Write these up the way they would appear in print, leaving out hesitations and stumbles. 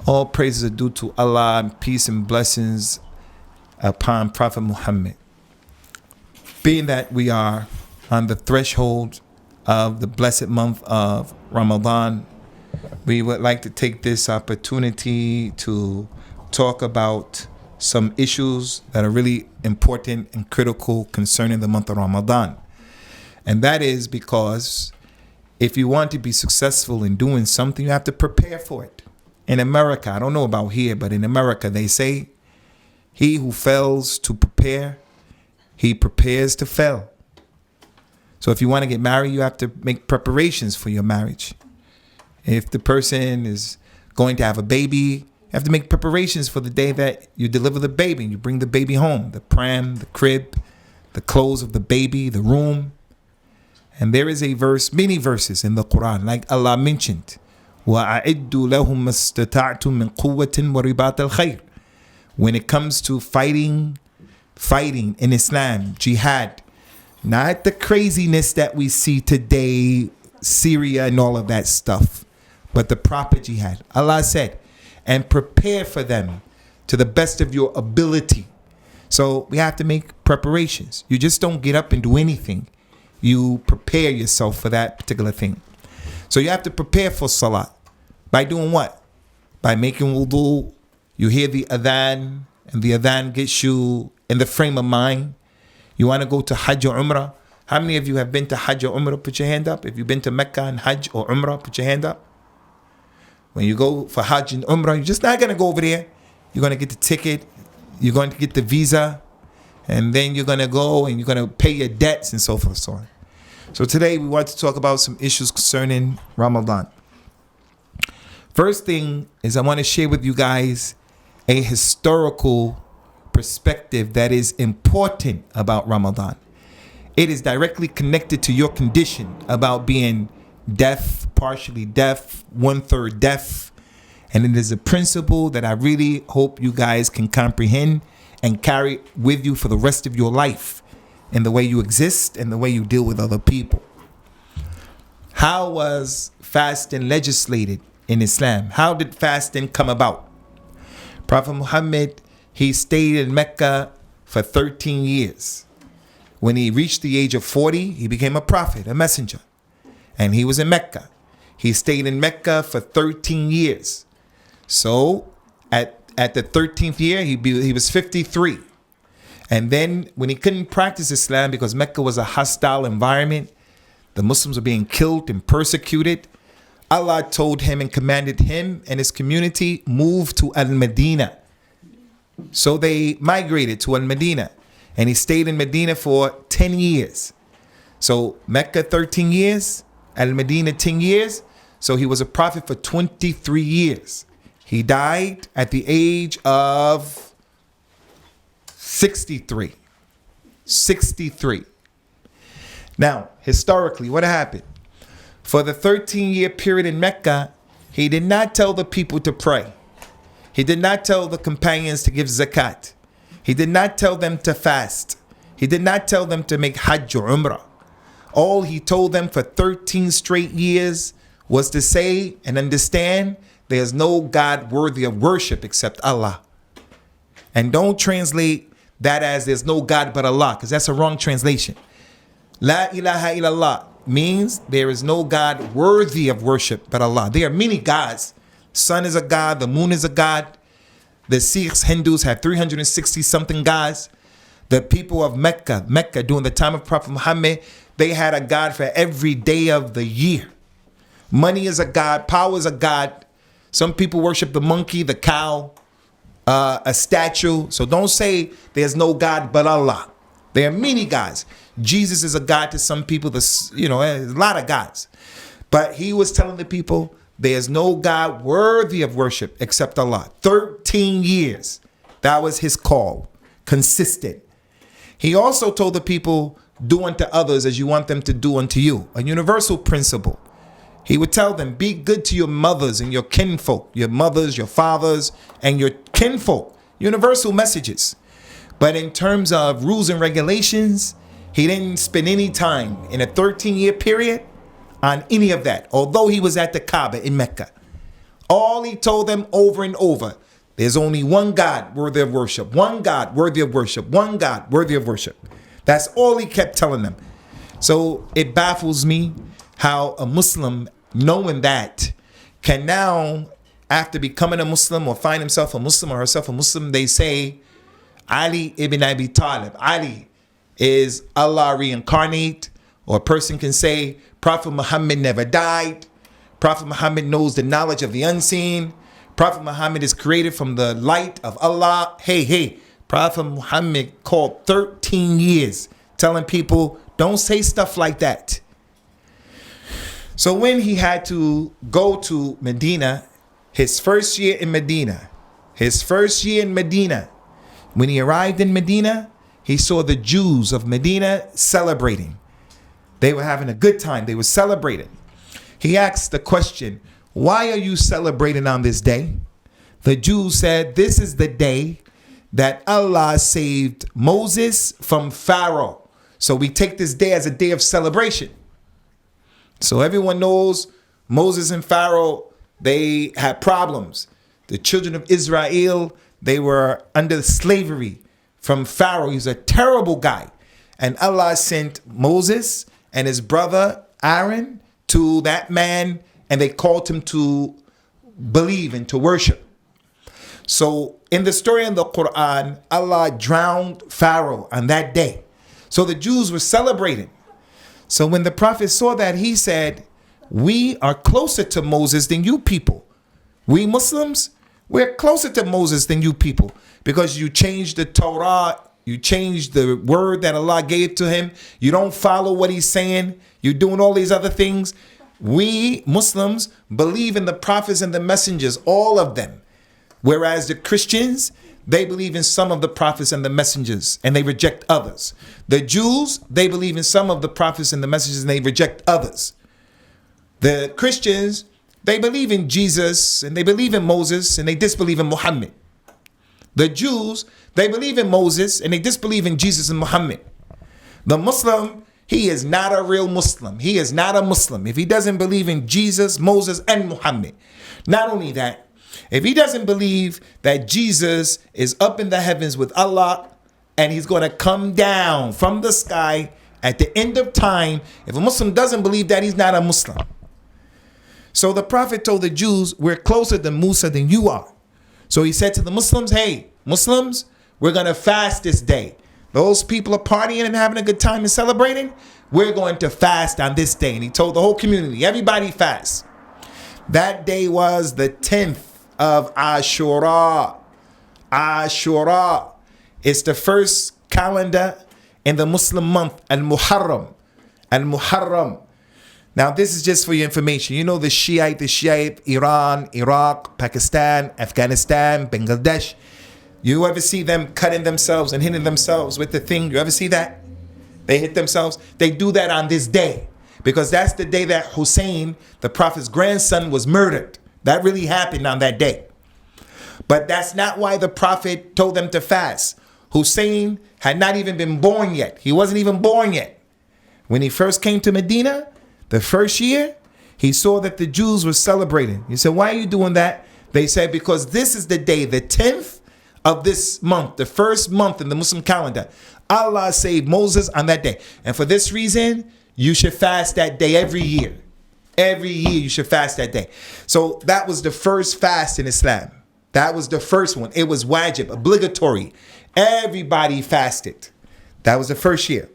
All praises are due to Allah, and peace and blessings upon Prophet Muhammad. Being that we are on the threshold of the blessed month of Ramadan, we would like to take this opportunity to talk about some issues that are really important and critical concerning the month of Ramadan. And that is because if you want to be successful in doing something, you have to prepare for it. In America, I don't know about here, but in America, they say, he who fails to prepare, he prepares to fail. So if you want to get married, you have to make preparations for your marriage. If the person is going to have a baby, you have to make preparations for the day that you deliver the baby and you bring the baby home, the pram, the crib, the clothes of the baby, the room. And there is a verse, many verses in the Quran, like Allah mentioned, وَأَعِدُّوا لَهُمْ مَسْتَطَعْتُم مِّن قُوَّةٍ وَرِبَاطِ الْخَيْرِ. When it comes to fighting in Islam, jihad, not the craziness that we see today, Syria and all of that stuff, but the proper jihad. Allah said, and prepare for them to the best of your ability. So we have to make preparations. You just don't get up and do anything. You prepare yourself for that particular thing. So you have to prepare for salah. By doing what? By making wudu. You hear the adhan, and the adhan gets you in the frame of mind. You want to go to Hajj or Umrah. How many of you have been to Hajj or Umrah? Put your hand up. If you've been to Mecca and Hajj or Umrah, put your hand up. When you go for Hajj and Umrah, you're just not going to go over there. You're going to get the ticket. You're going to get the visa. And then you're going to go and you're going to pay your debts and so forth and so on. So today we want to talk about some issues concerning Ramadan. First thing is I want to share with you guys a historical perspective that is important about Ramadan. It is directly connected to your condition about being deaf, partially deaf, 1/3 deaf. And it is a principle that I really hope you guys can comprehend and carry with you for the rest of your life in the way you exist and the way you deal with other people. How was fasting legislated in Islam? How did fasting come about? Prophet Muhammad, he stayed in Mecca for 13 years. When he reached the age of 40, he became a prophet, a messenger. And he was in Mecca. He stayed in Mecca for 13 years. So at the 13th year, he was 53. And then when he couldn't practice Islam because Mecca was a hostile environment, the Muslims were being killed and persecuted, Allah told him and commanded him and his community move to Al-Medina. So they migrated to Al-Medina, and he stayed in Medina for 10 years. So Mecca 13 years, Al-Medina 10 years. So he was a prophet for 23 years. He died at the age of 63. 63. Now, historically, what happened? For the 13-year period in Mecca, he did not tell the people to pray. He did not tell the companions to give zakat. He did not tell them to fast. He did not tell them to make Hajj or Umrah. All he told them for 13 straight years was to say and understand there's no God worthy of worship except Allah. And don't translate that as there's no God but Allah, because that's a wrong translation. La ilaha illallah means there is no God worthy of worship but Allah. There are many gods. Sun is a god, the moon is a god. The Sikhs, Hindus have 360 something gods. The people of Mecca during the time of Prophet Muhammad, they had a god for every day of the year. Money is a god, power is a god. Some people worship the monkey, the cow, a statue. So don't say there's no God but Allah. There are many gods. Jesus is a god to some people. A lot of gods. But he was telling the people, there's no God worthy of worship except Allah. 13 years. That was his call. Consistent. He also told the people, do unto others as you want them to do unto you. A universal principle. He would tell them, be good to your mothers and your kinfolk. Your mothers, your fathers, and your kinfolk. Universal messages. But in terms of rules and regulations, he didn't spend any time in a 13-year period on any of that, although he was at the Kaaba in Mecca. All he told them over and over, there's only one God worthy of worship, one God worthy of worship, one God worthy of worship. That's all he kept telling them. So it baffles me how a Muslim, knowing that, can now, after becoming a Muslim or find himself a Muslim or herself a Muslim, they say, Ali ibn Abi Talib. Ali is Allah reincarnate. Or a person can say, Prophet Muhammad never died. Prophet Muhammad knows the knowledge of the unseen. Prophet Muhammad is created from the light of Allah. Hey, Prophet Muhammad called 13 years telling people, don't say stuff like that. So when he had to go to Medina, his first year in Medina, when he arrived in Medina, he saw the Jews of Medina celebrating. They were having a good time. They were celebrating. He asked the question, why are you celebrating on this day? The Jews said, this is the day that Allah saved Moses from Pharaoh. So we take this day as a day of celebration. So everyone knows Moses and Pharaoh, they had problems. The children of Israel, they were under slavery from Pharaoh. He's a terrible guy. And Allah sent Moses and his brother Aaron to that man, and they called him to believe and to worship. So in the story in the Quran, Allah drowned Pharaoh on that day. So the Jews were celebrating. So when the Prophet saw that, he said, we are closer to Moses than you people. We Muslims, we're closer to Moses than you people, because you changed the Torah. You changed the word that Allah gave to him. You don't follow what he's saying. You're doing all these other things. We Muslims believe in the prophets and the messengers, all of them. Whereas the Christians, they believe in some of the prophets and the messengers, and they reject others. The Jews, they believe in some of the prophets and the messengers, and they reject others. The Christians, they believe in Jesus, and they believe in Moses, and they disbelieve in Muhammad. The Jews, they believe in Moses and they disbelieve in Jesus and Muhammad. The Muslim, he is not a real Muslim. He is not a Muslim if he doesn't believe in Jesus, Moses, and Muhammad. Not only that, if he doesn't believe that Jesus is up in the heavens with Allah and he's going to come down from the sky at the end of time, if a Muslim doesn't believe that, he's not a Muslim. So the Prophet told the Jews, we're closer to Musa than you are. So he said to the Muslims, hey, Muslims, we're going to fast this day. Those people are partying and having a good time and celebrating. We're going to fast on this day. And he told the whole community, everybody fast. That day was the 10th of Ashura. Ashura. It's the first calendar in the Muslim month, Al-Muharram. Al-Muharram. Now, this is just for your information. You know the Shiite, Iran, Iraq, Pakistan, Afghanistan, Bangladesh. You ever see them cutting themselves and hitting themselves with the thing? You ever see that? They hit themselves. They do that on this day because that's the day that Hussein, the Prophet's grandson, was murdered. That really happened on that day. But that's not why the Prophet told them to fast. Hussein had not even been born yet. He wasn't even born yet. When he first came to Medina, the first year, he saw that the Jews were celebrating. He said, why are you doing that? They said, because this is the day, the 10th of this month, the first month in the Muslim calendar. Allah saved Moses on that day. And for this reason, you should fast that day every year. Every year you should fast that day. So that was the first fast in Islam. That was the first one. It was wajib, obligatory. Everybody fasted. That was the first year.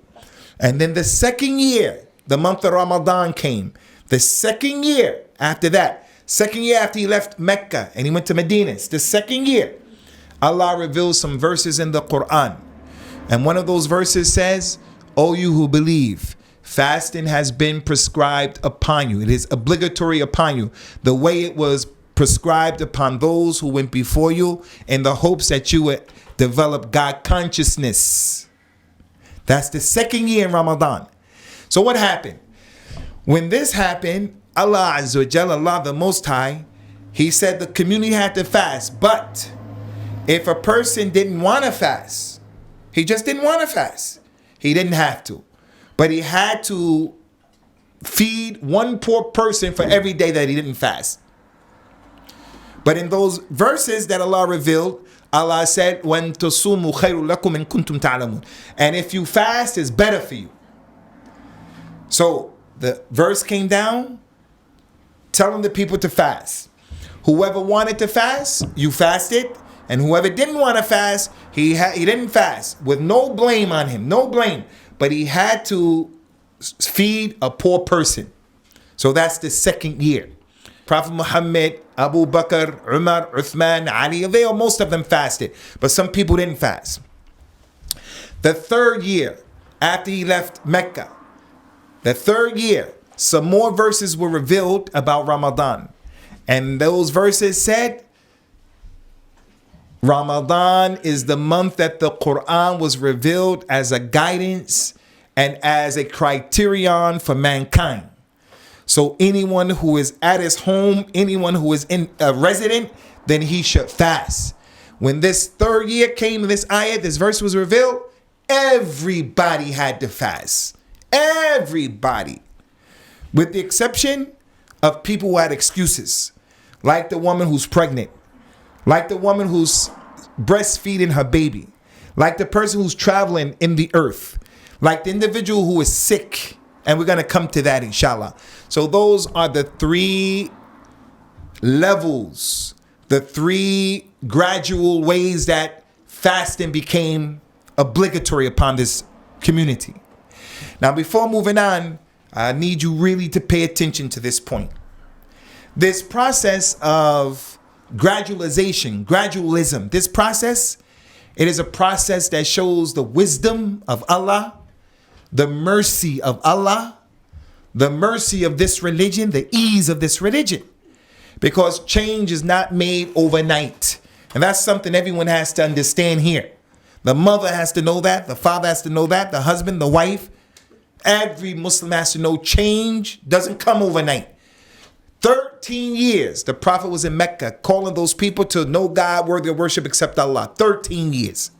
And then the second year, the month of Ramadan came. The second year after that, second year after he left Mecca and he went to Medina, it's the second year, Allah reveals some verses in the Quran. And one of those verses says, O you who believe, fasting has been prescribed upon you. It is obligatory upon you, the way it was prescribed upon those who went before you, in the hopes that you would develop God consciousness. That's the second year in Ramadan. So what happened? When this happened, Allah Azza wa Jalla, Allah the Most High, He said the community had to fast. But if a person didn't want to fast, he just didn't want to fast, he didn't have to. But he had to feed one poor person for every day that he didn't fast. But in those verses that Allah revealed, Allah said, وَأَن تَصُومُوا خَيْرٌ لَكُمْ إِن كُنتُمْ تَعْلَمُونَ. And if you fast, it's better for you. So the verse came down telling the people to fast. Whoever wanted to fast, you fasted. And whoever didn't want to fast, he didn't fast, with no blame on him, no blame. But he had to feed a poor person. So that's the second year. Prophet Muhammad, Abu Bakr, Umar, Uthman, Ali, most of them fasted. But some people didn't fast. The third year, after he left Mecca, the third year, some more verses were revealed about Ramadan. And those verses said, Ramadan is the month that the Quran was revealed as a guidance and as a criterion for mankind. So anyone who is at his home, anyone who is in a resident, then he should fast. When this third year came, this ayat, this verse was revealed, everybody had to fast. Everybody. With the exception of people who had excuses. Like the woman who's pregnant. Like the woman who's breastfeeding her baby. Like the person who's traveling in the earth. Like the individual who is sick. And we're going to come to that, inshallah. So those are the three levels, the three gradual ways that fasting became obligatory upon this community. Now, before moving on, I need you really to pay attention to this point. This process of gradualism, this process, it is a process that shows the wisdom of Allah, the mercy of Allah, the mercy of this religion, the ease of this religion. Because change is not made overnight. And that's something everyone has to understand here. The mother has to know that. The father has to know that. The husband, the wife. Every Muslim has to know change doesn't come overnight. 13 years the Prophet was in Mecca calling those people to no God worthy of worship except Allah. 13 years.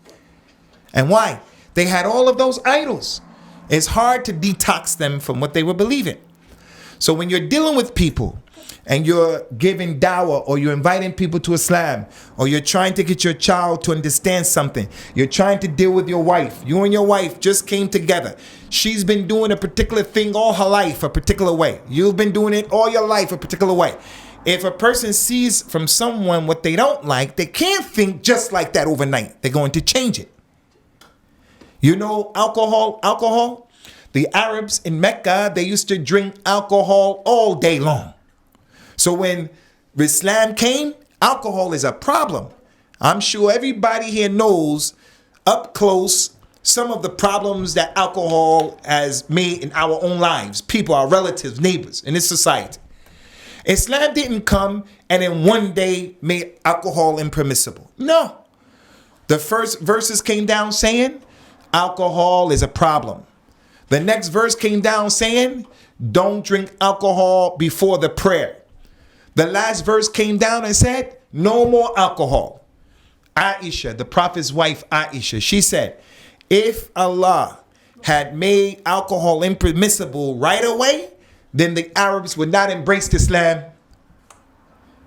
And why? They had all of those idols. It's hard to detox them from what they were believing. So when you're dealing with people and you're giving dawah, or you're inviting people to Islam, or you're trying to get your child to understand something, you're trying to deal with your wife, you and your wife just came together. She's been doing a particular thing all her life a particular way. You've been doing it all your life a particular way. If a person sees from someone what they don't like, they can't think just like that overnight. They're going to change it. You know, alcohol. The Arabs in Mecca, they used to drink alcohol all day long. So when Islam came, alcohol is a problem. I'm sure everybody here knows up close some of the problems that alcohol has made in our own lives. People, our relatives, neighbors in this society. Islam didn't come and in one day made alcohol impermissible. No. The first verses came down saying alcohol is a problem. The next verse came down saying don't drink alcohol before the prayer. The last verse came down and said, no more alcohol. Aisha, the Prophet's wife, Aisha, she said, if Allah had made alcohol impermissible right away, then the Arabs would not embrace Islam.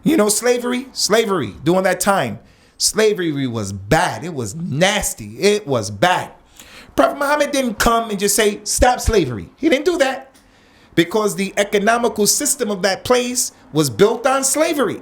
You know, slavery during that time. Slavery was bad. It was nasty. It was bad. Prophet Muhammad didn't come and just say, stop slavery. He didn't do that. Because the economical system of that place was built on slavery.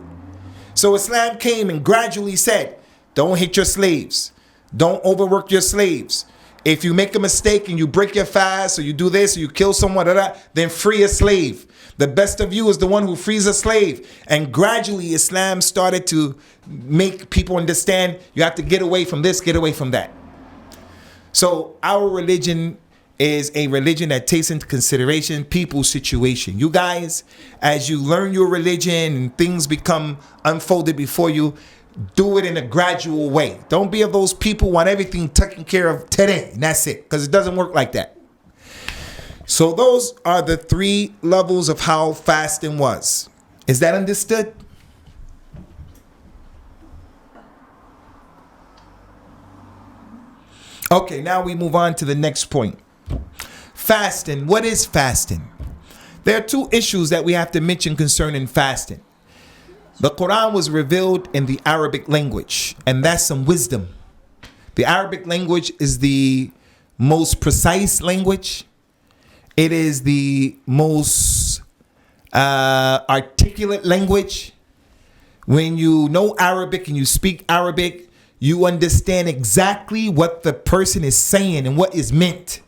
So Islam came and gradually said, don't hit your slaves. Don't overwork your slaves. If you make a mistake and you break your fast, or you do this, or you kill someone, then free a slave. The best of you is the one who frees a slave. And gradually Islam started to make people understand you have to get away from this, get away from that. So our religion is a religion that takes into consideration people's situation. You guys, as you learn your religion and things become unfolded before you, do it in a gradual way. Don't be of those people who want everything taken care of today and that's it, because it doesn't work like that. So those are the 3 levels of how fasting was. Is that understood? Okay, now we move on to the next point. Fasting. What is fasting? There are 2 issues that we have to mention concerning fasting. The Quran was revealed in the Arabic language, and that's some wisdom. The Arabic language is the most precise language. It is the most articulate language. When you know Arabic and you speak Arabic, you understand exactly what the person is saying and what is meant.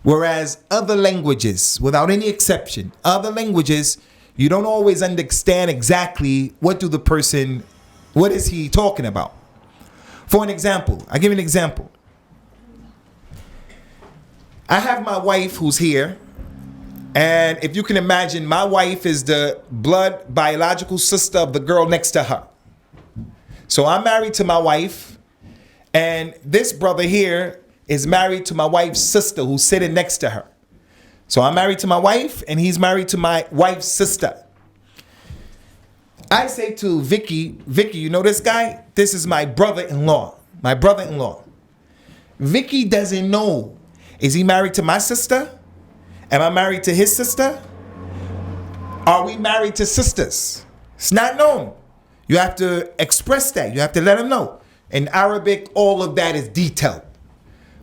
Whereas other languages, without any exception, other languages, you don't always understand exactly what is he talking about. For an example, I'll give you an example. I have my wife who's here, and if you can imagine, my wife is the blood biological sister of the girl next to her. So I'm married to my wife, and this brother here is married to my wife's sister who's sitting next to her. So I'm married to my wife, and he's married to my wife's sister. I say to Vicky, you know this guy? This is my brother-in-law. My brother-in-law. Vicky doesn't know. Is he married to my sister? Am I married to his sister? Are we married to sisters? It's not known. You have to express that. You have to let him know. In Arabic, all of that is detailed.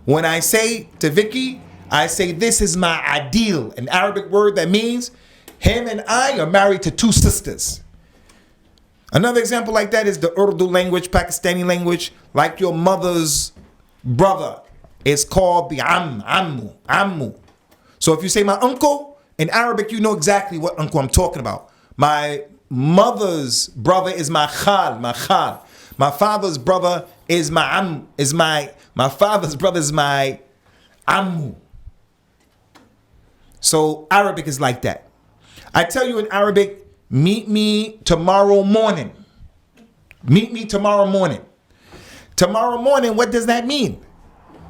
When I say to Vicky, I say, this is my ideal, an Arabic word that means him and I are married to 2 sisters. Another example like that is the Urdu language, Pakistani language, like your mother's brother. It's called the ammu. So if you say my uncle, in Arabic, you know exactly what uncle I'm talking about. My mother's brother is my khal. My father's brother is my father's brother is my ammu. So Arabic is like that. I tell you in Arabic, meet me tomorrow morning. Meet me tomorrow morning. Tomorrow morning, what does that mean?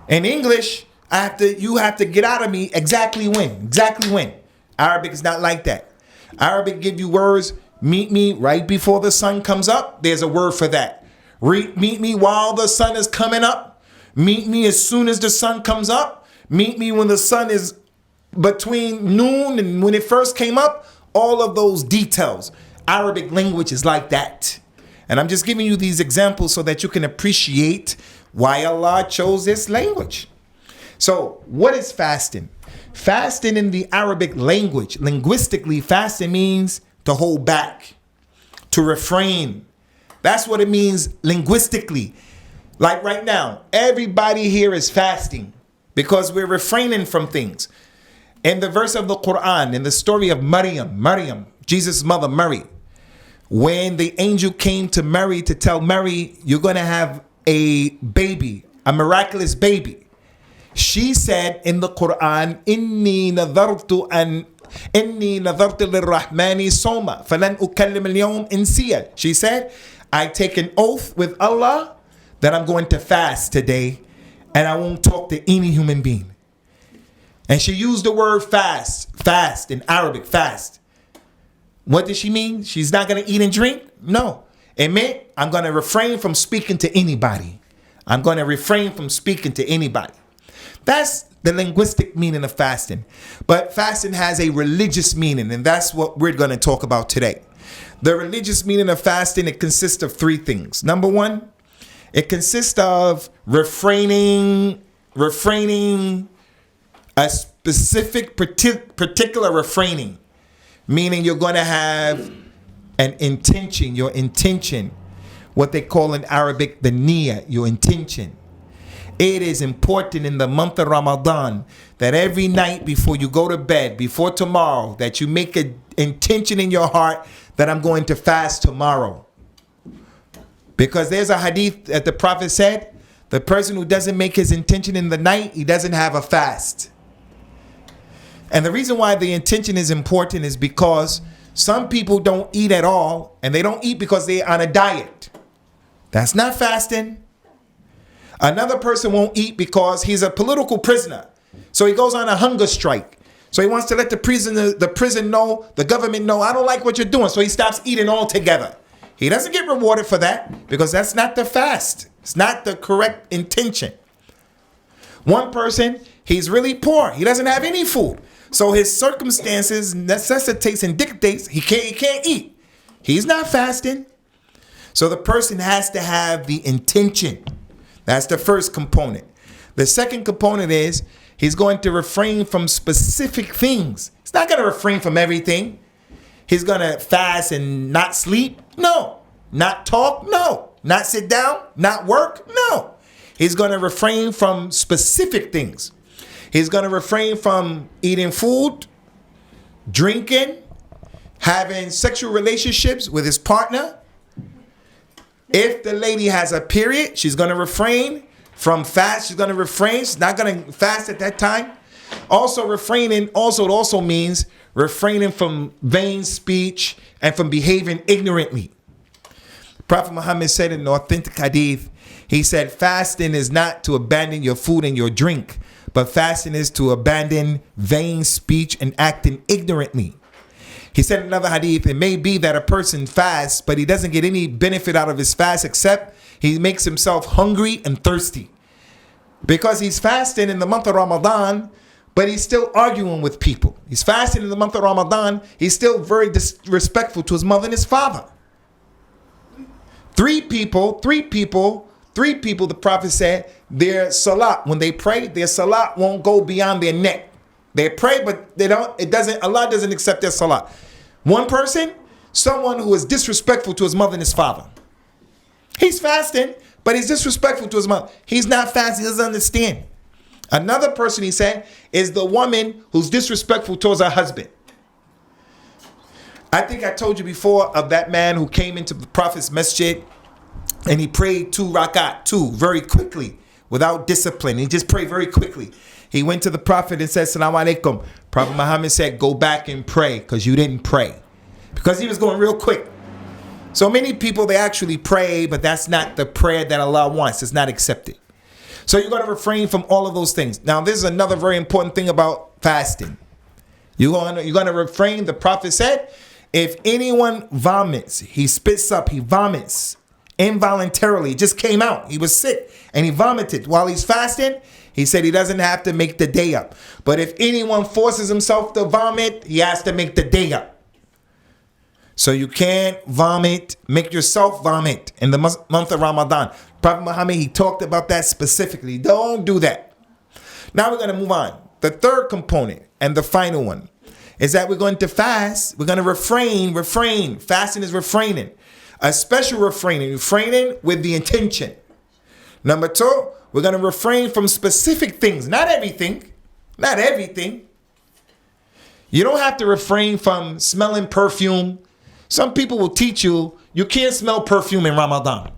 In English, you have to get out of me exactly when. Exactly when. Arabic is not like that. Arabic give you words. Meet me right before the sun comes up. There's a word for that. Meet me while the sun is coming up. Meet me as soon as the sun comes up. Meet me when the sun is between noon and when it first came up. All of those details. Arabic language is like that. And I'm just giving you these examples so that you can appreciate why Allah chose this language. So what is fasting? Fasting in the Arabic language, linguistically, fasting means to hold back, to refrain. That's what it means linguistically. Like right now, everybody here is fasting because we're refraining from things. In the verse of the Quran, in the story of Maryam, Jesus' mother Mary, when the angel came to Mary to tell Mary, you're going to have a baby, a miraculous baby. She said in the Quran, Inni nadartu lirrahmani soma, falan ukallim al-yawm insiya. She said, I take an oath with Allah that I'm going to fast today and I won't talk to any human being. And she used the word fast in Arabic, fast. What did she mean? She's not going to eat and drink? No. It meant I'm going to refrain from speaking to anybody. I'm going to refrain from speaking to anybody. That's the linguistic meaning of fasting. But fasting has a religious meaning, and that's what we're going to talk about today. The religious meaning of fasting, it consists of 3 things. Number 1, it consists of refraining a specific particular refraining, meaning you're going to have an intention, your intention, what they call in Arabic, the niyyah, your intention. It is important in the month of Ramadan that every night before you go to bed, before tomorrow, that you make an intention in your heart that I'm going to fast tomorrow. Because there's a hadith that the Prophet said, the person who doesn't make his intention in the night, he doesn't have a fast. And the reason why the intention is important is because some people don't eat at all, and they don't eat because they're on a diet. That's not fasting. Another person won't eat because he's a political prisoner. So he goes on a hunger strike. So he wants to let the prison know, the government know, I don't like what you're doing. So he stops eating altogether. He doesn't get rewarded for that because that's not the fast. It's not the correct intention. One person, he's really poor. He doesn't have any food. So his circumstances necessitates and dictates he can't eat. He's not fasting. So the person has to have the intention. That's the first component. The second component is he's going to refrain from specific things. He's not going to refrain from everything. He's going to fast and not sleep? No. Not talk? No. Not sit down? Not work? No. He's going to refrain from specific things. He's going to refrain from eating food, drinking, having sexual relationships with his partner. If the lady has a period, she's going to refrain from fast. She's going to refrain. She's not going to fast at that time. Also refraining, it also means refraining from vain speech and from behaving ignorantly. Prophet Muhammad said in an authentic hadith, he said, fasting is not to abandon your food and your drink, but fasting is to abandon vain speech and acting ignorantly. He said in another hadith, it may be that a person fasts, but he doesn't get any benefit out of his fast except he makes himself hungry and thirsty. Because he's fasting in the month of Ramadan, but he's still arguing with people. He's fasting in the month of Ramadan. He's still very disrespectful to his mother and his father. Three people, the Prophet said, their salat, when they pray, their salat won't go beyond their neck. They pray, but Allah doesn't accept their salat. One person, someone who is disrespectful to his mother and his father. He's fasting, but he's disrespectful to his mother. He's not fasting, he doesn't understand. Another person, he said, is the woman who's disrespectful towards her husband. I think I told you before of that man who came into the Prophet's masjid and he prayed 2 rakat, very quickly, without discipline. He just prayed very quickly. He went to the Prophet and said, Salaam alaikum. Prophet Muhammad said, go back and pray because you didn't pray. Because he was going real quick. So many people, they actually pray, but that's not the prayer that Allah wants. It's not accepted. So you're going to refrain from all of those things. Now, this is another very important thing about fasting. You're going to refrain. The Prophet said, if anyone vomits, he spits up, he vomits involuntarily. It just came out. He was sick and he vomited while he's fasting. He said he doesn't have to make the day up. But if anyone forces himself to vomit, he has to make the day up. So you can't vomit, make yourself vomit in the month of Ramadan. Prophet Muhammad, he talked about that specifically. Don't do that. Now we're going to move on. The third component and the final one is that we're going to fast. We're going to refrain. Fasting is refraining. A special refraining with the intention. Number 2, we're going to refrain from specific things. Not everything. You don't have to refrain from smelling perfume. Some people will teach you can't smell perfume in Ramadan.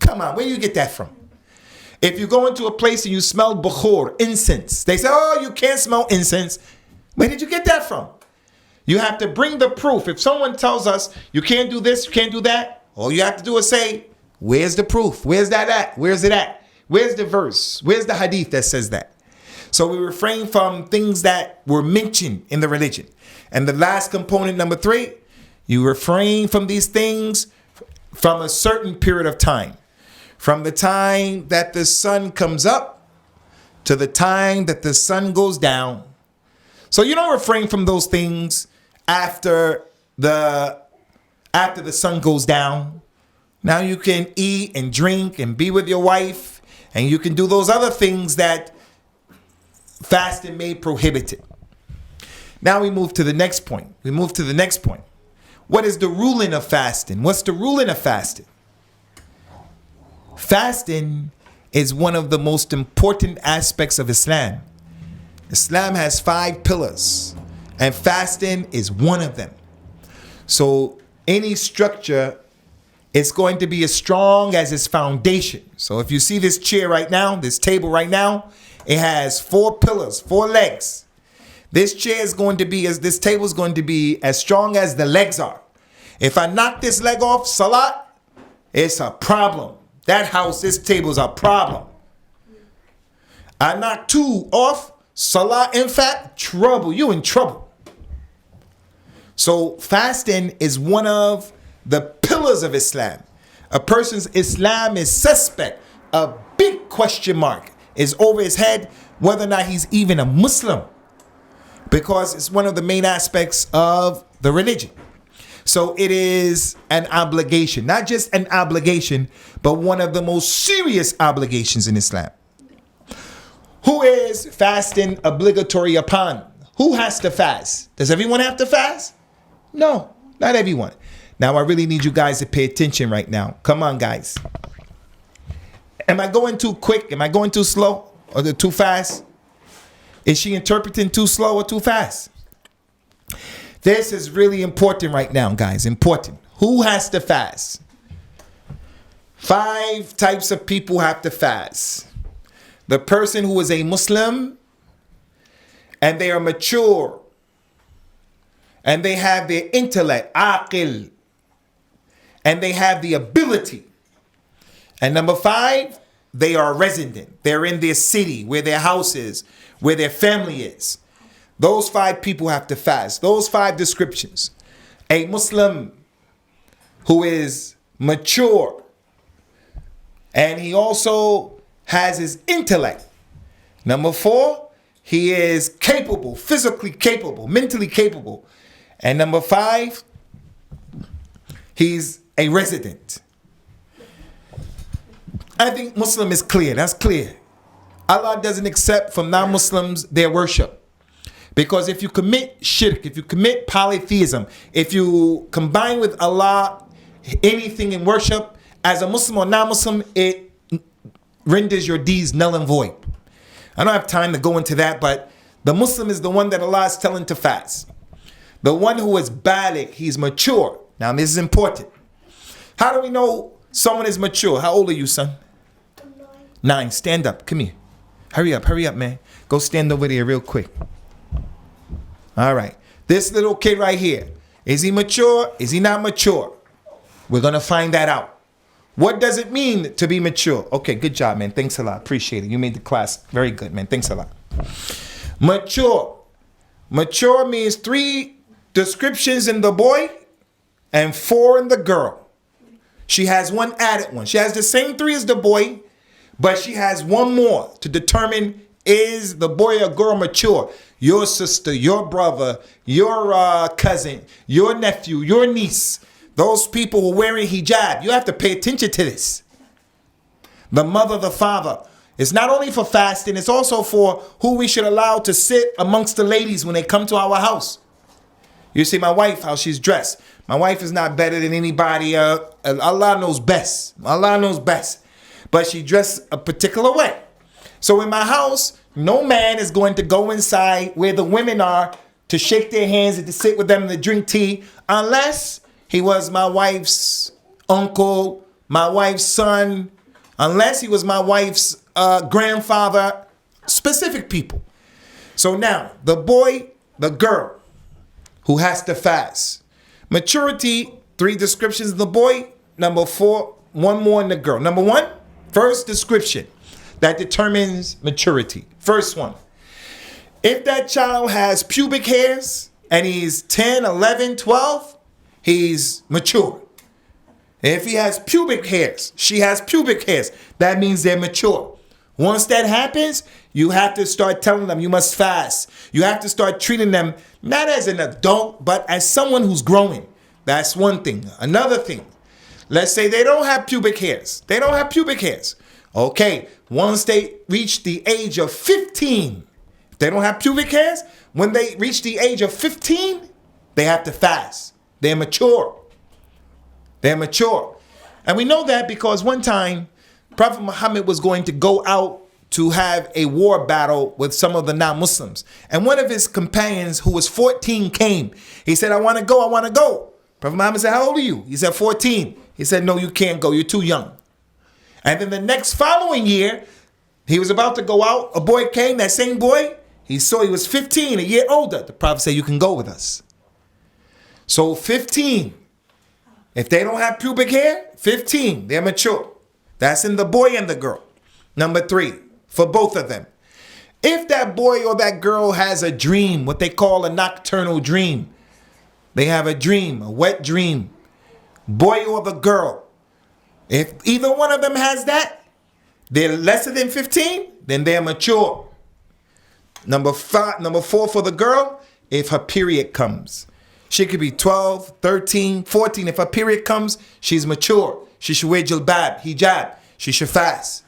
Come on, where do you get that from? If you go into a place and you smell bukhur, incense, they say, oh, you can't smell incense. Where did you get that from? You have to bring the proof. If someone tells us you can't do this, you can't do that, all you have to do is say, where's the proof? Where's that at? Where's it at? Where's the verse? Where's the hadith that says that? So we refrain from things that were mentioned in the religion. And the last component, number 3, you refrain from these things from a certain period of time. From the time that the sun comes up to the time that the sun goes down. So you don't refrain from those things after the sun goes down. Now you can eat and drink and be with your wife, and you can do those other things that fasting may prohibit it. Now we move to the next point. What is the ruling of fasting? What's the ruling of fasting? Fasting is one of the most important aspects of Islam. Islam has 5 pillars, and fasting is one of them. So any structure is going to be as strong as its foundation. So if you see this chair right now, this table right now, it has 4 pillars, 4 legs. This chair is going to be, this table is going to be as strong as the legs are. If I knock this leg off, salat, it's a problem. That house, this table is a problem. I knock 2 off, salat, in fact, trouble. You in trouble. So fasting is one of the pillars of Islam. A person's Islam is suspect. A big question mark is over his head whether or not he's even a Muslim, because it's one of the main aspects of the religion. So it is an obligation, not just an obligation, but one of the most serious obligations in Islam. Who is fasting obligatory upon? Who has to fast? Does everyone have to fast? No, not everyone. Now, I really need you guys to pay attention right now. Come on, guys. Am I going too quick? Am I going too slow or too fast? Is she interpreting too slow or too fast? This is really important right now, guys. Important. Who has to fast? 5 types of people have to fast. The person who is a Muslim and they are mature and they have their intellect, aqil, and they have the ability. And number 5, they are resident. They're in their city, where their house is, where their family is. Those 5 people have to fast. Those 5 descriptions. A Muslim who is mature and he also has his intellect. Number 4, he is capable, physically capable, mentally capable. And number 5, he's a resident. I think Muslim is clear. That's clear. Allah doesn't accept from non-Muslims their worship. Because if you commit shirk, if you commit polytheism, if you combine with Allah anything in worship, as a Muslim or non-Muslim, it renders your deeds null and void. I don't have time to go into that, but the Muslim is the one that Allah is telling to fast. The one who is baligh, he's mature. Now this is important. How do we know someone is mature? How old are you, son? 9. Stand up. Come here. Hurry up, man. Go stand over there real quick. All right. This little kid right here. Is he mature? Is he not mature? We're going to find that out. What does it mean to be mature? Okay, good job, man. Thanks a lot. Appreciate it. You made the class very good, man. Thanks a lot. Mature. Mature means 3 descriptions in the boy and 4 in the girl. She has 1 added one. She has the same 3 as the boy, but she has 1 more to determine, is the boy or girl mature? Your sister, your brother, your cousin, your nephew, your niece, those people who are wearing hijab, you have to pay attention to this. The mother, the father. It's not only for fasting, it's also for who we should allow to sit amongst the ladies when they come to our house. You see my wife, how she's dressed. My wife is not better than anybody. Allah knows best. Allah knows best. But she dressed a particular way. So in my house, no man is going to go inside where the women are to shake their hands and to sit with them and to drink tea, unless he was my wife's uncle, my wife's son, unless he was my wife's grandfather, specific people. So now, the boy, the girl who has to fast. Maturity, 3 descriptions of the boy. Number 4, 1 more in the girl. Number 1, first description that determines maturity. First one. If that child has pubic hairs and he's 10, 11, 12, he's mature. If he has pubic hairs, she has pubic hairs, that means they're mature. Once that happens, you have to start telling them you must fast. You have to start treating them not as an adult, but as someone who's growing. That's one thing. Another thing, let's say they don't have pubic hairs. They don't have pubic hairs. Okay, once they reach the age of 15, if they don't have pubic hairs, when they reach the age of 15, they have to fast. They're mature. They're mature. And we know that because one time, Prophet Muhammad was going to go out to have a war battle with some of the non-Muslims. And one of his companions who was 14 came. He said, I want to go, I want to go. Prophet Muhammad said, how old are you? He said, 14. He said, no, you can't go. You're too young. And then the next following year, he was about to go out. A boy came, that same boy. He saw he was 15, a year older. The Prophet said, you can go with us. So 15, if they don't have pubic hair, 15, they're mature. That's in the boy and the girl. Number 3, for both of them. If that boy or that girl has a dream, what they call a nocturnal dream, they have a dream, a wet dream, boy or the girl, if either one of them has that, they're lesser than 15, then they're mature. Number 4 for the girl, if her period comes. She could be 12, 13, 14. If her period comes, she's mature. She should wear jilbab, hijab. She should fast.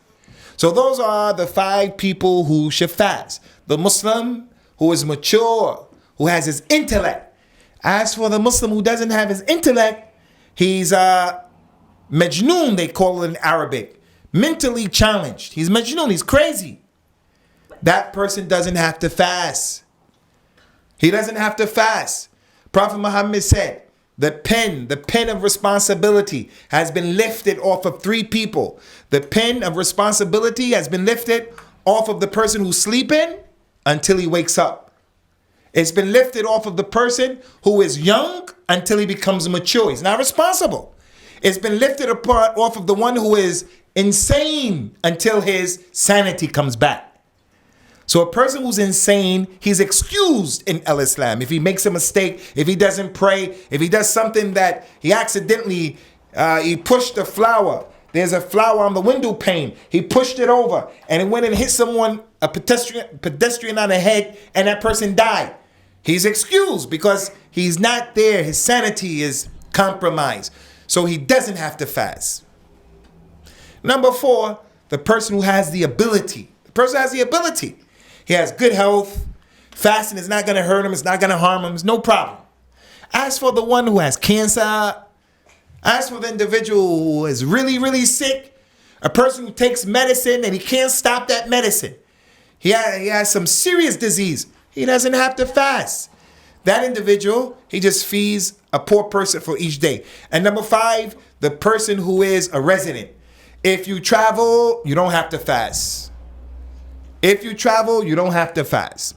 So those are the 5 people who should fast. The Muslim who is mature, who has his intellect. As for the Muslim who doesn't have his intellect, he's majnoon, they call it in Arabic. Mentally challenged. He's majnoon, he's crazy. That person doesn't have to fast. He doesn't have to fast. Prophet Muhammad said, the pen of responsibility has been lifted off of 3 people. The pen of responsibility has been lifted off of the person who's sleeping until he wakes up. It's been lifted off of the person who is young until he becomes mature. He's not responsible. It's been lifted apart off of the one who is insane until his sanity comes back. So a person who's insane, he's excused in Islam. If he makes a mistake, if he doesn't pray, if he does something that he accidentally, he pushed a flower. There's a flower on the window pane. He pushed it over and it went and hit someone, a pedestrian on the head, and that person died. He's excused because he's not there. His sanity is compromised. So he doesn't have to fast. Number 4, the person who has the ability. The person has the ability. He has good health. Fasting is not going to hurt him. It's not going to harm him. It's no problem. As for the one who has cancer, as for the individual who is really, really sick, a person who takes medicine and he can't stop that medicine, he has some serious disease, he doesn't have to fast. That individual, he just feeds a poor person for each day. And number 5, the person who is a resident. If you travel, you don't have to fast. If you travel, you don't have to fast.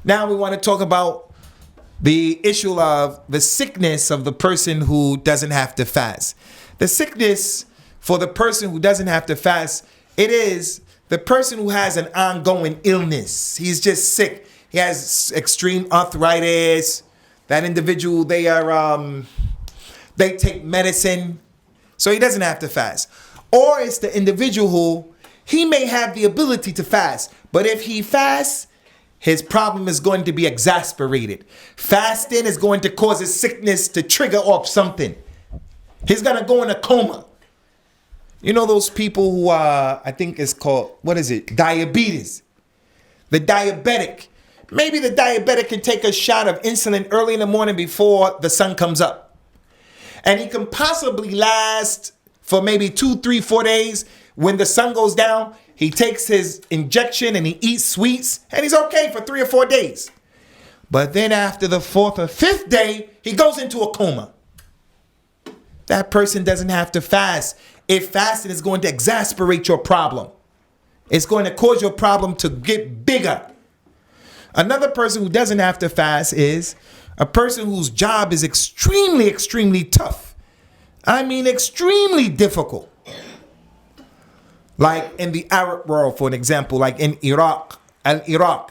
Now we want to talk about the issue of the sickness of the person who doesn't have to fast. The sickness for the person who doesn't have to fast, it is the person who has an ongoing illness. He's just sick. He has extreme arthritis. That individual, they take medicine, so he doesn't have to fast. Or it's the individual who he may have the ability to fast, but if he fasts, his problem is going to be exasperated. Fasting is going to cause his sickness to trigger off something. He's going to go in a coma. You know those people who I think it's called, diabetes. The diabetic. Maybe the diabetic can take a shot of insulin early in the morning before the sun comes up. And he can possibly last for maybe 2, 3, 4 days. When the sun goes down, he takes his injection and he eats sweets and he's okay for 3 or 4 days. But then after the 4th or 5th day, he goes into a coma. That person doesn't have to fast. If fasting is going to exasperate your problem, it's going to cause your problem to get bigger. Another person who doesn't have to fast is a person whose job is extremely, extremely tough. I mean, extremely difficult. Like in the Arab world, for an example, like in Iraq,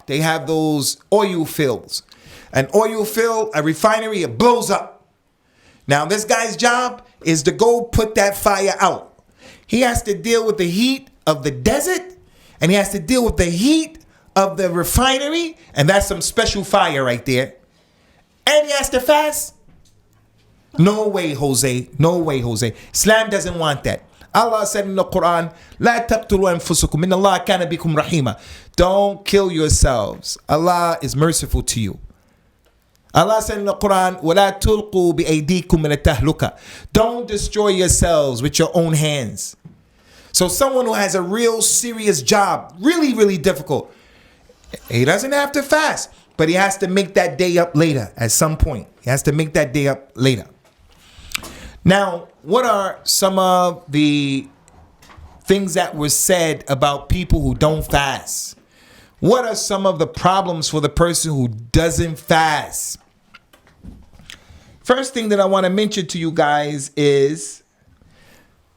they have those oil fields. An oil field, a refinery, it blows up. Now, this guy's job is to go put that fire out. He has to deal with the heat of the desert, and he has to deal with the heat of the refinery, and that's some special fire right there. And he has to fast? No way, Jose. No way, Jose. Islam doesn't want that. Allah said in the Quran, "La taqtulu anfusakum, inna Allah kana bikum rahima." Don't kill yourselves. Allah is merciful to you. Allah said in the Quran, وَلَا تُلْقُوا بِأَيْدِيكُمْ مِنَ التَّهْلُكَةِ. Don't destroy yourselves with your own hands. So someone who has a real serious job, really, really difficult, he doesn't have to fast, but he has to make that day up later at some point. He has to make that day up later. Now, what are some of the things that were said about people who don't fast? What are some of the problems for the person who doesn't fast? First thing that I want to mention to you guys is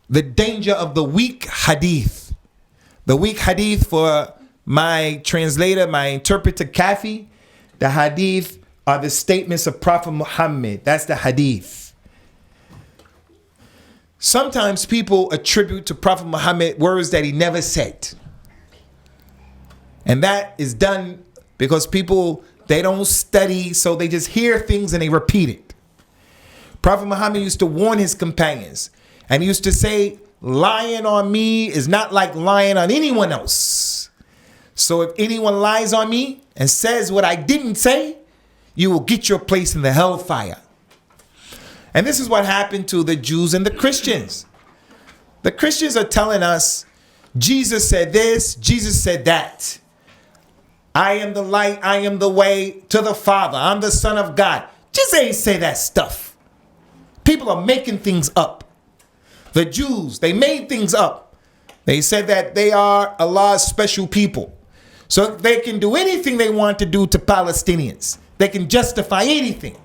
the danger of the weak hadith. The weak hadith, for my translator, my interpreter, Kafi, the hadith are the statements of Prophet Muhammad. That's the hadith. Sometimes people attribute to Prophet Muhammad words that he never said. And that is done because people, they don't study, so they just hear things and they repeat it. Prophet Muhammad used to warn his companions, and he used to say, lying on me is not like lying on anyone else. So if anyone lies on me and says what I didn't say, you will get your place in the hellfire. And this is what happened to the Jews and the Christians. The Christians are telling us, Jesus said this, Jesus said that. I am the light, I am the way to the Father. I'm the Son of God. Just ain't say that stuff. People are making things up. The Jews, they made things up. They said that they are Allah's special people. So they can do anything they want to do to Palestinians. They can justify anything.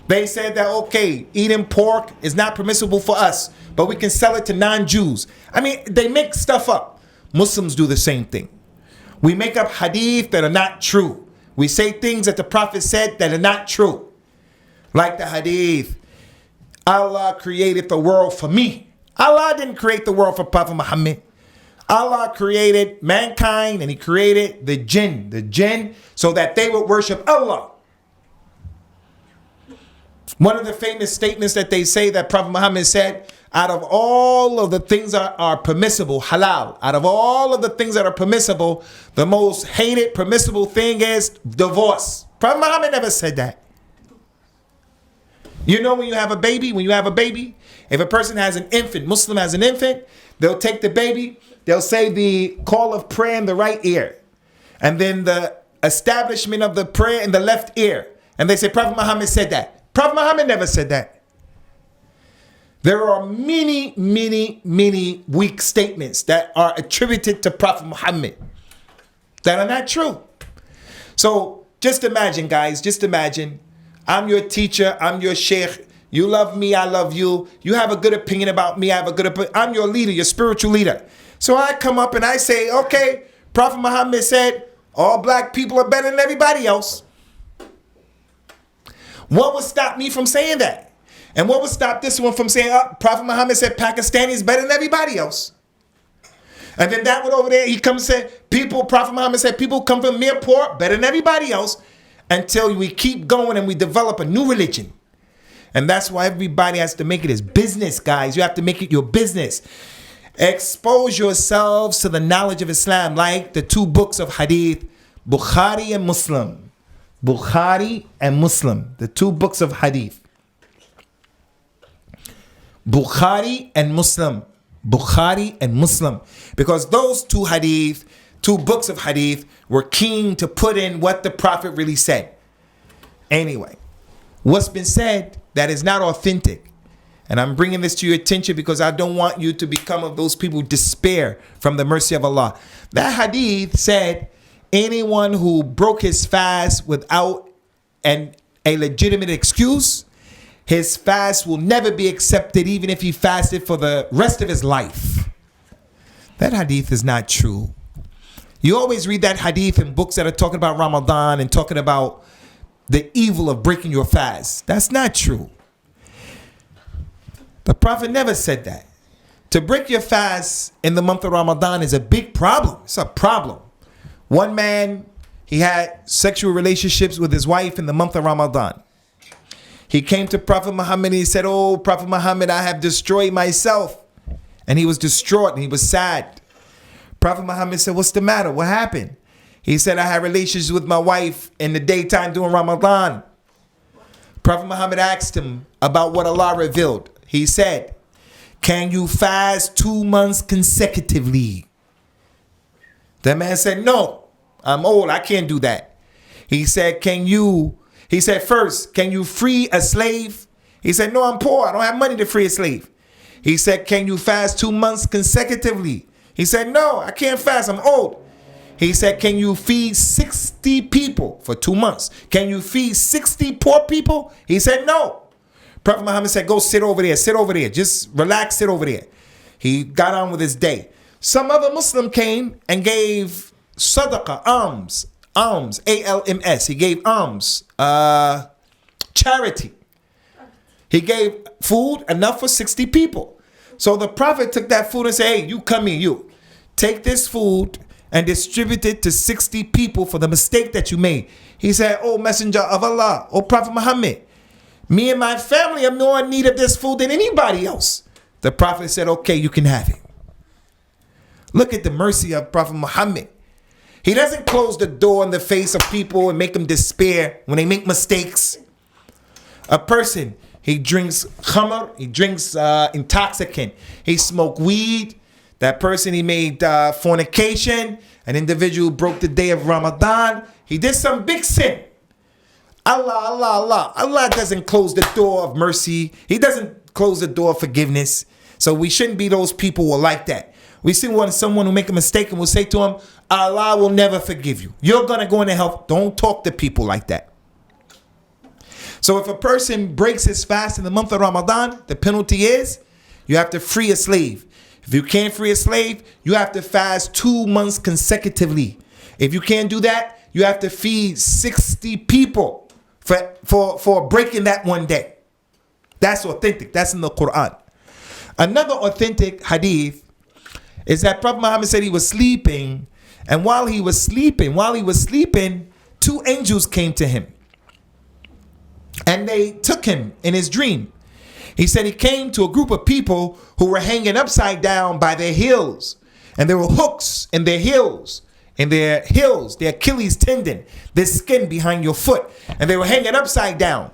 They said that, okay, eating pork is not permissible for us, but we can sell it to non-Jews. I mean, they make stuff up. Muslims do the same thing. We make up hadith that are not true. We say things that the Prophet said that are not true. Like the hadith, Allah created the world for me. Allah didn't create the world for Prophet Muhammad. Allah created mankind and he created the jinn, so that they would worship Allah. One of the famous statements that they say that Prophet Muhammad said, out of all of the things that are permissible, halal, out of all of the things that are permissible, the most hated permissible thing is divorce. Prophet Muhammad never said that. You know, when you have a baby, if a person has an infant, Muslim has an infant, they'll take the baby, they'll say the call of prayer in the right ear, and then the establishment of the prayer in the left ear. And they say, Prophet Muhammad said that. Prophet Muhammad never said that. There are many, many, many weak statements that are attributed to Prophet Muhammad that are not true. So just imagine, guys, just imagine, I'm your teacher, I'm your Shaykh. You love me, I love you. You have a good opinion about me, I have a good opinion. I'm your leader, your spiritual leader. So I come up and I say, okay, Prophet Muhammad said all black people are better than everybody else. What would stop me from saying that? And what would stop this one from saying, Prophet Muhammad said Pakistani is better than everybody else? And then that one over there, he comes and said, Prophet Muhammad said, people come from Mirpur better than everybody else, until we keep going and we develop a new religion. And that's why everybody has to make it his business, guys. You have to make it your business. Expose yourselves to the knowledge of Islam, like the two books of hadith, Bukhari and Muslim. Bukhari and Muslim, the two books of hadith. Bukhari and Muslim. Bukhari and Muslim. Because those two books of hadith were keen to put in what the Prophet really said. Anyway, what's been said that is not authentic. And I'm bringing this to your attention because I don't want you to become of those people who despair from the mercy of Allah. That hadith said, anyone who broke his fast without a legitimate excuse, his fast will never be accepted, even if he fasted for the rest of his life. That hadith is not true. You always read that hadith in books that are talking about Ramadan and talking about the evil of breaking your fast. That's not true. The Prophet never said that. To break your fast in the month of Ramadan is a big problem. It's a problem. One man, he had sexual relationships with his wife in the month of Ramadan. He came to Prophet Muhammad and he said, oh, Prophet Muhammad, I have destroyed myself. And he was distraught and he was sad. Prophet Muhammad said, what's the matter? What happened? He said, I had relations with my wife in the daytime during Ramadan. Prophet Muhammad asked him about what Allah revealed. He said, can you fast 2 months consecutively? That man said, no, I'm old. I can't do that. He said, first, can you free a slave? He said, no, I'm poor. I don't have money to free a slave. He said, can you fast 2 months consecutively? He said, no, I can't fast. I'm old. He said, can you feed 60 people for 2 months? Can you feed 60 poor people? He said, no. Prophet Muhammad said, go sit over there. Sit over there. Just relax, sit over there. He got on with his day. Some other Muslim came and gave sadaqah, alms, ALMS. He gave alms, charity. He gave food enough for 60 people. So the Prophet took that food and said, hey, you come here, you. Take this food and distribute it to 60 people for the mistake that you made. He said, oh, Messenger of Allah, oh, Prophet Muhammad, me and my family are more in need of this food than anybody else. The Prophet said, okay, you can have it. Look at the mercy of Prophet Muhammad. He doesn't close the door in the face of people and make them despair when they make mistakes. A person, he drinks khamr, he drinks intoxicant, he smoked weed. That person, he made fornication. An individual broke the day of Ramadan. He did some big sin. Allah doesn't close the door of mercy. He doesn't close the door of forgiveness. So we shouldn't be those people who are like that. We see someone who make a mistake and we'll say to him, Allah will never forgive you. You're going to go into hell. Don't talk to people like that. So if a person breaks his fast in the month of Ramadan, the penalty is you have to free a slave. If you can't free a slave, you have to fast 2 months consecutively. If you can't do that, you have to feed 60 people for breaking that one day. That's authentic. That's in the Quran. Another authentic hadith is that Prophet Muhammad said he was sleeping, and while he was sleeping, 2 angels came to him. And they took him in his dream. He said he came to a group of people who were hanging upside down by their heels. And there were hooks in their heels, their Achilles tendon, their skin behind your foot. And they were hanging upside down.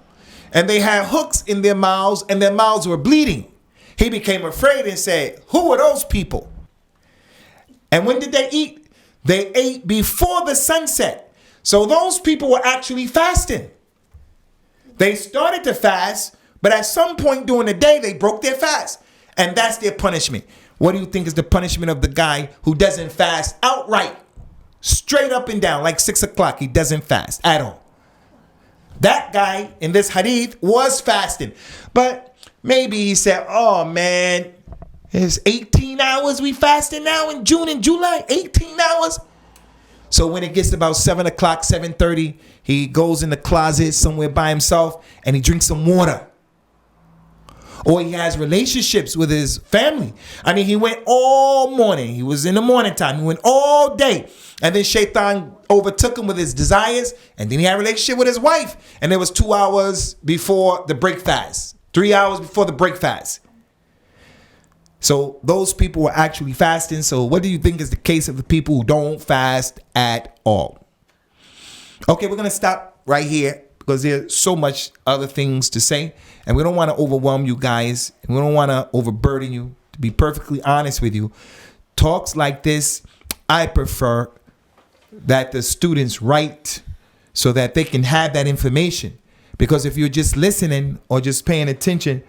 And they had hooks in their mouths, and their mouths were bleeding. He became afraid and said, who are those people? And when did they eat? They ate before the sunset. So those people were actually fasting. They started to fast, but at some point during the day, they broke their fast. And that's their punishment. What do you think is the punishment of the guy who doesn't fast outright? Straight up and down, like 6 o'clock, he doesn't fast at all. That guy in this hadith was fasting. But maybe he said, oh man, it's 18 hours we fasting now in June and July, 18 hours. So when it gets about 7 o'clock, 7:30, he goes in the closet somewhere by himself and he drinks some water. Or he has relationships with his family. I mean, he went all morning. He was in the morning time. He went all day. And then Shaitan overtook him with his desires. And then he had a relationship with his wife. And it was 2 hours before the break fast. 3 hours before the break fast. So those people were actually fasting. So what do you think is the case of the people who don't fast at all? Okay, we're going to stop right here because there's so much other things to say. And we don't want to overwhelm you guys. And we don't want to overburden you. To be perfectly honest with you, talks like this, I prefer that the students write so that they can have that information. Because if you're just listening or just paying attention,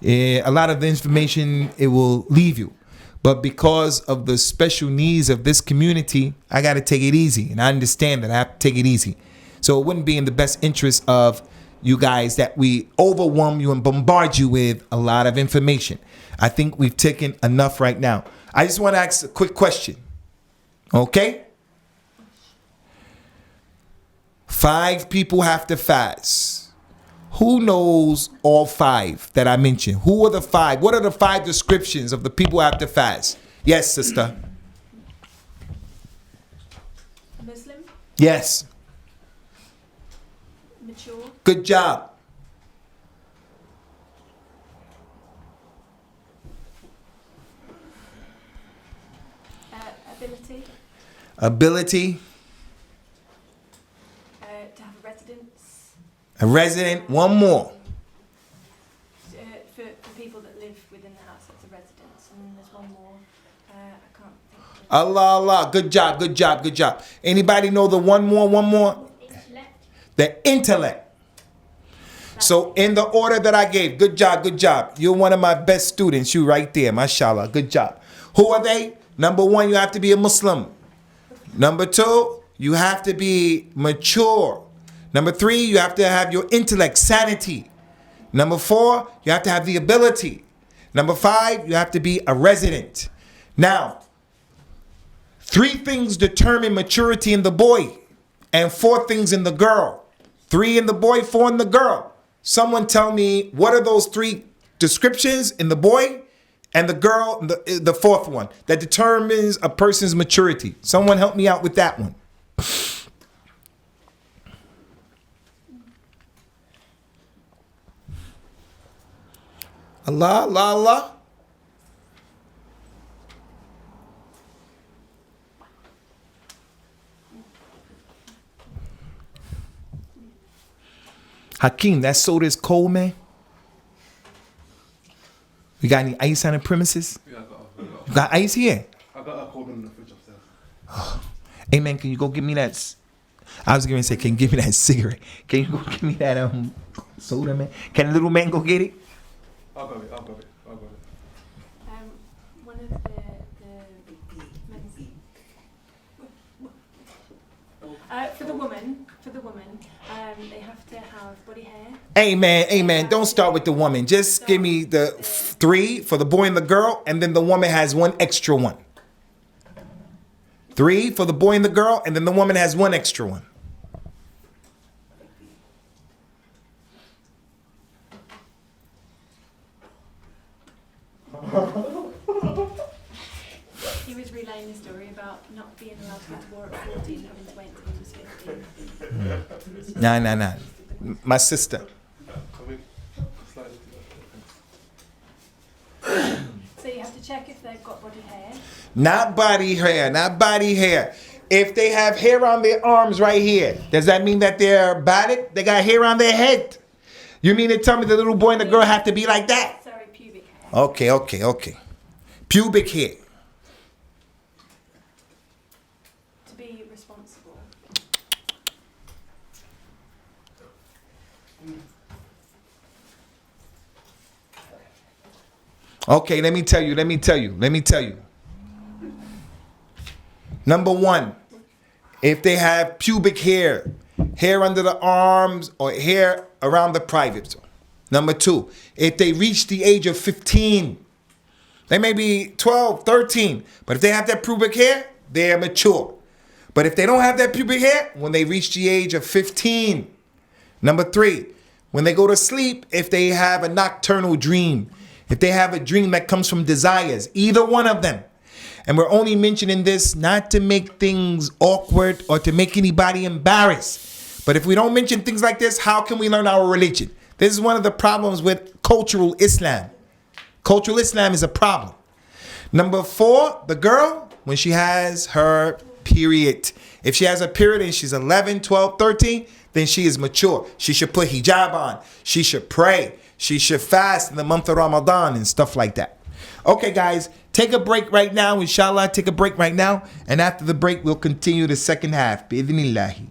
a lot of the information, it will leave you. But because of the special needs of this community, I got to take it easy. And I understand that I have to take it easy. So it wouldn't be in the best interest of you guys that we overwhelm you and bombard you with a lot of information. I think we've taken enough right now. I just want to ask a quick question. Okay? 5 people have to fast. Who knows all 5 that I mentioned? Who are the 5? What are the 5 descriptions of the people who have to fast? Yes, sister. A Muslim? Yes. Mature? Good job. Ability? Ability. To have a residence? A resident. One more. For people that live within the house, that's a residence. And there's one more. I can't think of it. Allah. Good job, good job, good job. Anybody know the one more? Intellect. The intellect. So in the order that I gave, good job, good job. You're one of my best students. You right there, mashallah. Good job. Who are they? Number 1, you have to be a Muslim. Number 2, you have to be mature. Number 3, you have to have your intellect, sanity. Number 4, you have to have the ability. Number 5, you have to be a resident. Now, 3 things determine maturity in the boy and 4 things in the girl. 3 in the boy, 4 in the girl. Someone tell me, what are those 3 descriptions in the boy and the girl, the 4th one that determines a person's maturity? Someone help me out with that one. Allah, Allah, Allah. Hakeem, that soda is cold, man. We got any ice on the premises? Yeah, You got ice here? I got a cold one in the fridge upstairs. Hey, man, can you go give me that? I was going to say, can you give me that cigarette? Can you go give me that soda, man? Can the little man go get it? I'll got it. One of the for the woman, they have to have body hair. Hey, man, don't start with the woman. Just give me the 3 for the boy and the girl, and then the woman has 1 extra one. 3 for the boy and the girl, and then the woman has 1 extra one. He was relaying the story about not being allowed to go to war at 14, having to wait until he was 15. Nah. My sister. So you have to check if they've got body hair. Not body hair. If they have hair on their arms right here, does that mean that they're balded? They got hair on their head. You mean to tell me the little boy and the girl have to be like that? Sorry, pubic hair. Okay. Pubic hair. To be responsible. Okay, let me tell you. Number 1, if they have pubic hair under the arms or hair around the private zone. Number 2, if they reach the age of 15, they may be 12, 13, but if they have that pubic hair, they're mature. But if they don't have that pubic hair, when they reach the age of 15. Number 3, when they go to sleep, if they have a nocturnal dream, if they have a dream that comes from desires, either one of them. And we're only mentioning this not to make things awkward or to make anybody embarrassed. But if we don't mention things like this, how can we learn our religion? This is one of the problems with cultural Islam. Cultural Islam is a problem. Number 4, the girl, when she has her period. If she has a period and she's 11, 12, 13, then she is mature. She should put hijab on. She should pray. She should fast in the month of Ramadan and stuff like that. Okay, guys, take a break right now. Inshallah, take a break right now. And after the break, we'll continue the second half. Bi-idhnillahi.